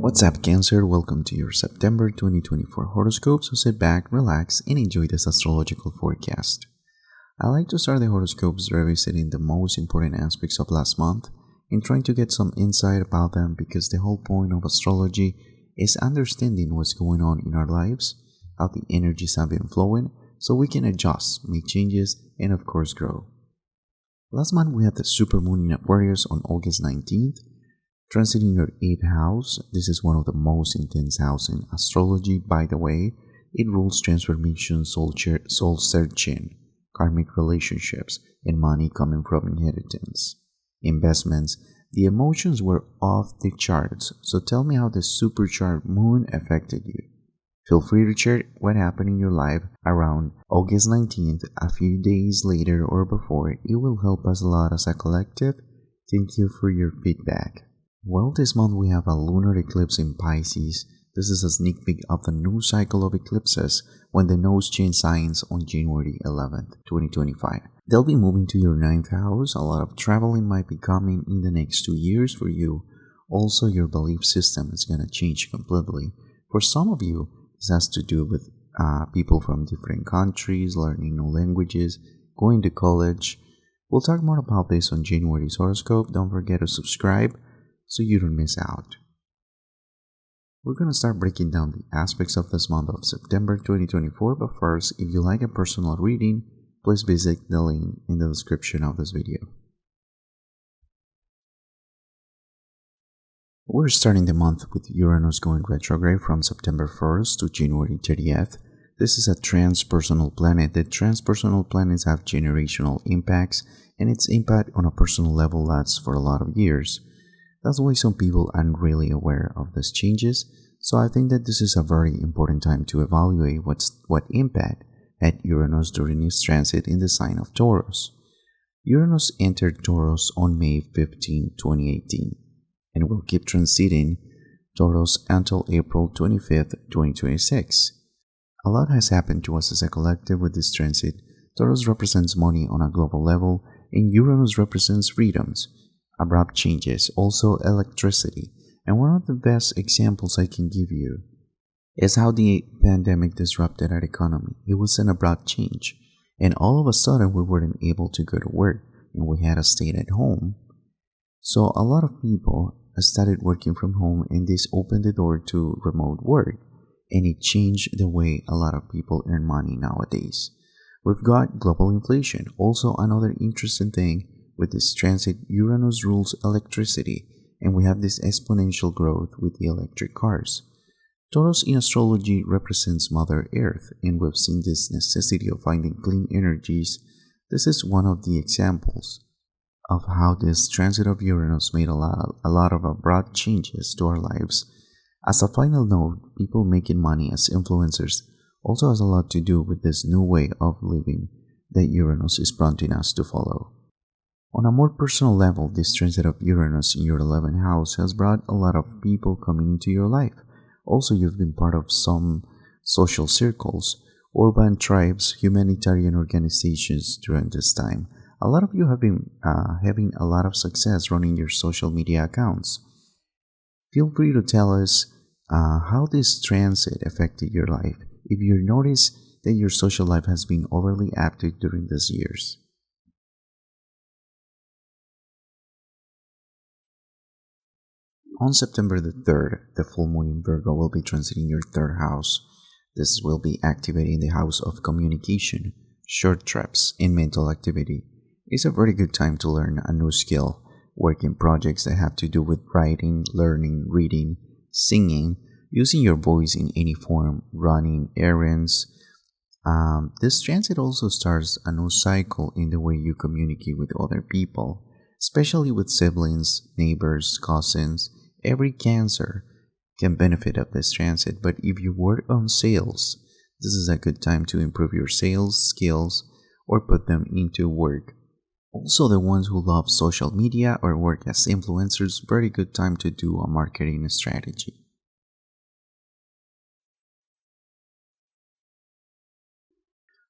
What's up, Cancer? Welcome to your September 2024 horoscope. So sit back, relax, and enjoy this astrological forecast. I like to start the horoscopes revisiting the most important aspects of last month and trying to get some insight about them because the whole point of astrology is understanding what's going on in our lives, how the energies have been flowing, so we can adjust, make changes, and of course grow. Last month we had the supermoon in Aquarius on August 19th, transiting your 8th house. This is one of the most intense houses in astrology, by the way. It rules transformation, soul searching, karmic relationships, and money coming from inheritance. Investments. The emotions were off the charts, so tell me how the supercharged moon affected you. Feel free to share what happened in your life around August 19th, a few days later or before. It will help us a lot as a collective. Thank you for your feedback. Well, this month we have a lunar eclipse in Pisces. This is a sneak peek of the new cycle of eclipses when the nodes change signs on January 11th, 2025. They'll be moving to your 9th house. A lot of traveling might be coming in the next 2 years for you. Also, your belief system is going to change completely. For some of you, this has to do with people from different countries, learning new languages, going to college. We'll talk more about this on January's horoscope. Don't forget to subscribe so you don't miss out. We're going to start breaking down the aspects of this month of September 2024, but first, if you like a personal reading, please visit the link in the description of this video. We're starting the month with Uranus going retrograde from September 1st to January 30th. This is a transpersonal planet. The transpersonal planets have generational impacts, and its impact on a personal level lasts for a lot of years. That's why some people aren't really aware of these changes, so I think that this is a very important time to evaluate what impact had Uranus during its transit in the sign of Taurus. Uranus entered Taurus on May 15, 2018, and will keep transiting Taurus until April 25th, 2026. A lot has happened to us as a collective with this transit. Taurus represents money on a global level, and Uranus represents freedoms, abrupt changes, also electricity. And one of the best examples I can give you is how the pandemic disrupted our economy. It was an abrupt change, and all of a sudden we weren't able to go to work and we had to stay at home. So a lot of people started working from home, and this opened the door to remote work, and it changed the way a lot of people earn money nowadays. We've got global inflation. Also, another interesting thing with this transit, Uranus rules electricity, and we have this exponential growth with the electric cars. Taurus in astrology represents Mother Earth, and we've seen this necessity of finding clean energies. This is one of the examples of how this transit of Uranus made a lot of abrupt changes to our lives. As a final note, people making money as influencers also has a lot to do with this new way of living that Uranus is prompting us to follow. On a more personal level, this transit of Uranus in your 11th house has brought a lot of people coming into your life. Also, you've been part of some social circles, urban tribes, humanitarian organizations during this time. A lot of you have been having a lot of success running your social media accounts. Feel free to tell us how this transit affected your life, if you notice that your social life has been overly active during these years. On September the 3rd, the full moon in Virgo will be transiting your 3rd house. This will be activating the house of communication, short trips, and mental activity. It's a very good time to learn a new skill, work in projects that have to do with writing, learning, reading, singing, using your voice in any form, running errands. This transit also starts a new cycle in the way you communicate with other people, especially with siblings, neighbors, cousins. Every Cancer can benefit of this transit, but if you work on sales, this is a good time to improve your sales skills or put them into work. Also, the ones who love social media or work as influencers, very good time to do a marketing strategy.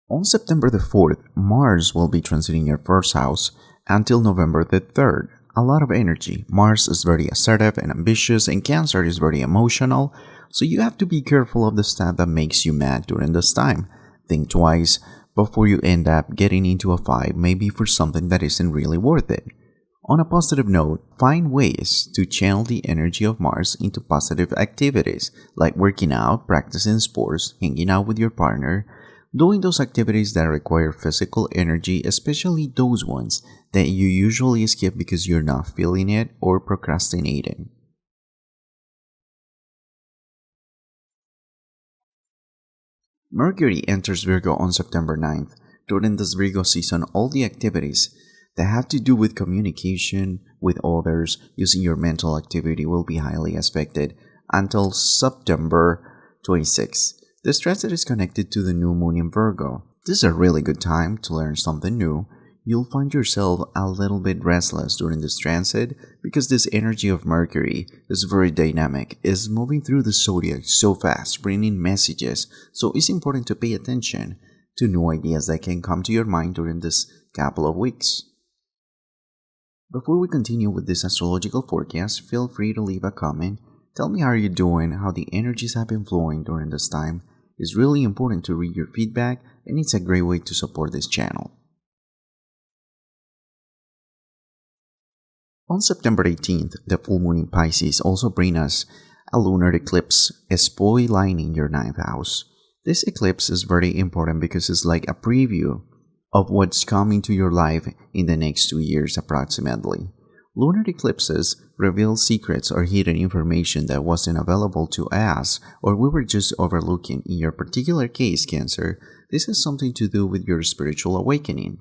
On September the 4th, Mars will be transiting your 1st house until November the 3rd. a lot of energy. Mars is very assertive and ambitious, and Cancer is very emotional, so you have to be careful of the stuff that makes you mad during this time. Think twice before you end up getting into a fight, maybe for something that isn't really worth it. On a positive note, find ways to channel the energy of Mars into positive activities, like working out, practicing sports, hanging out with your partner, doing those activities that require physical energy, especially those ones that you usually skip because you're not feeling it or procrastinating. Mercury enters Virgo on September 9th. During this Virgo season, all the activities that have to do with communication with others using your mental activity will be highly affected until September 26th. This transit is connected to the new moon in Virgo. This is a really good time to learn something new. You'll find yourself a little bit restless during this transit because this energy of Mercury is very dynamic, is moving through the zodiac so fast, bringing messages, so it's important to pay attention to new ideas that can come to your mind during this couple of weeks. Before we continue with this astrological forecast, feel free to leave a comment. Tell me how you're doing, how the energies have been flowing during this time. It's really important to read your feedback, and it's a great way to support this channel. On September 18th, the full moon in Pisces also brings us a lunar eclipse, spoiling your 9th house. This eclipse is very important because it's like a preview of what's coming to your life in the next 2 years approximately. Lunar eclipses reveal secrets or hidden information that wasn't available to us or we were just overlooking. In your particular case, Cancer, this has something to do with your spiritual awakening,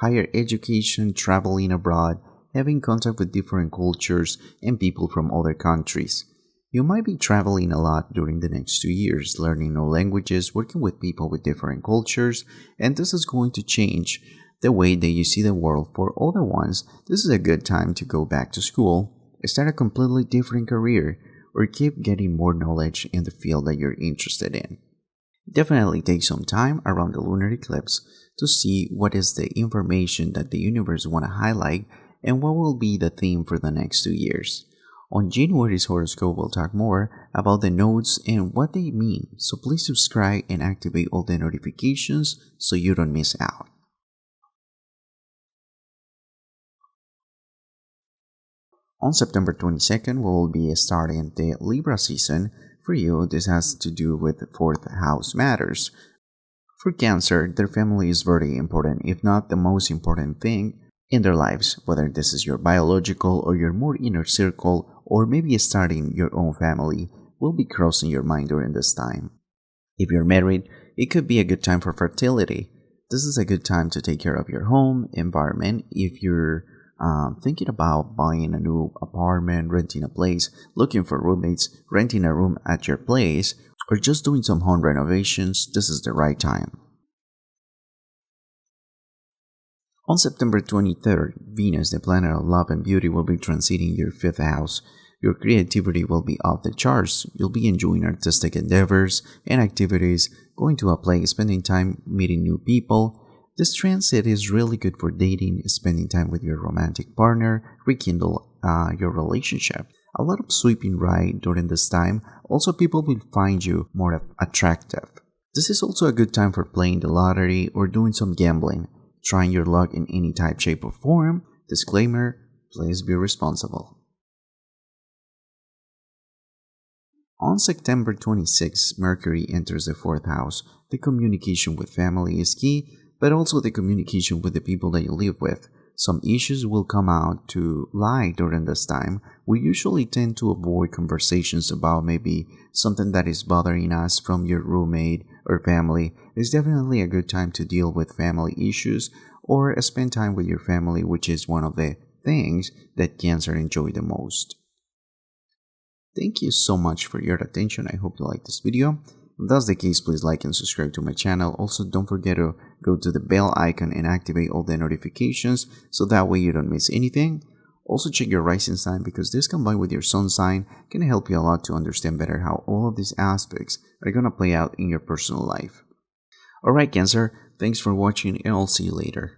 higher education, traveling abroad, having contact with different cultures and people from other countries. You might be traveling a lot during the next 2 years, learning new languages, working with people with different cultures, and this is going to change the way that you see the world. For other ones, this is a good time to go back to school, start a completely different career, or keep getting more knowledge in the field that you're interested in. Definitely take some time around the lunar eclipse to see what is the information that the universe want to highlight and what will be the theme for the next 2 years. On January's horoscope, we'll talk more about the nodes and what they mean, so please subscribe and activate all the notifications so you don't miss out. On September 22nd, we will be starting the Libra season. For you, this has to do with 4th house matters. For Cancer, their family is very important, if not the most important thing in their lives, whether this is your biological or your more inner circle, or maybe starting your own family, will be crossing your mind during this time. If you're married, it could be a good time for fertility. This is a good time to take care of your home environment. If you're thinking about buying a new apartment, renting a place, looking for roommates, renting a room at your place, or just doing some home renovations, this is the right time. On September 23rd, Venus, the planet of love and beauty, will be transiting your 5th house. Your creativity will be off the charts. You'll be enjoying artistic endeavors and activities, going to a place, spending time meeting new people. This transit is really good for dating, spending time with your romantic partner, rekindle your relationship. A lot of sweeping right during this time. Also, people will find you more attractive. This is also a good time for playing the lottery or doing some gambling. Trying your luck in any type, shape, or form. Disclaimer, please be responsible. On September 26th, Mercury enters the 4th house. The communication with family is key, but also the communication with the people that you live with. Some issues will come out to light during this time. We usually tend to avoid conversations about maybe something that is bothering us from your roommate or family. It's definitely a good time to deal with family issues or spend time with your family, which is one of the things that Cancer enjoy the most. Thank you so much for your attention. I hope you liked this video. If that's the case, please like and subscribe to my channel. Also, don't forget to go to the bell icon and activate all the notifications so that way you don't miss anything. Also, check your rising sign because this combined with your sun sign can help you a lot to understand better how all of these aspects are going to play out in your personal life. Alright, Cancer, thanks for watching and I'll see you later.